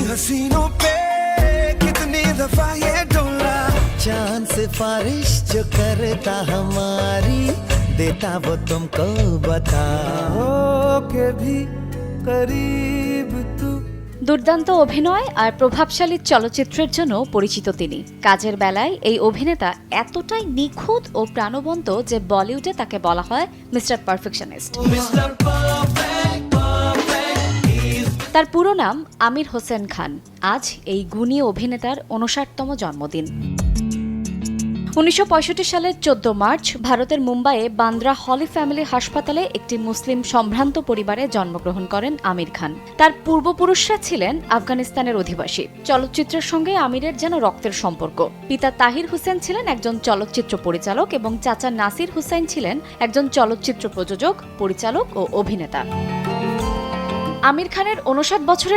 हसीनों पे कितनी दफा ये डोला, चांद सिफारिश जो करता हमारी, देता वो तुमको बता। हो के भी करीब तू। দুর্দান্ত অভিনয় আর প্রভাবশালী চলচ্চিত্রের জন্য পরিচিত তিনি। কাজের বেলায় এই অভিনেতা এতটাই নিখুঁত ও প্রাণবন্ত যে বলিউডে তাকে বলা হয় মিস্টার পারফেকশনিস্ট। তার পুরো নাম আমির হোসেন খান। আজ এই গুণী অভিনেতার ৫৯তম জন্মদিন। ১৯৬৫ সালের ১৪ মার্চ ভারতের মুম্বাইয়ে বান্দ্রা হলি ফ্যামিলি হাসপাতালে একটি মুসলিম সম্ভ্রান্ত পরিবারে জন্মগ্রহণ করেন আমির খান। তার পূর্বপুরুষরা ছিলেন আফগানিস্তানের অধিবাসী। চলচ্চিত্রের সঙ্গে আমিরের যেন রক্তের সম্পর্ক। পিতা তাহির হোসেন ছিলেন একজন চলচ্চিত্র পরিচালক এবং চাচা নাসির হুসাইন ছিলেন একজন চলচ্চিত্র প্রযোজক, পরিচালক ও অভিনেতা। আমির খানের ৫৯ বছরের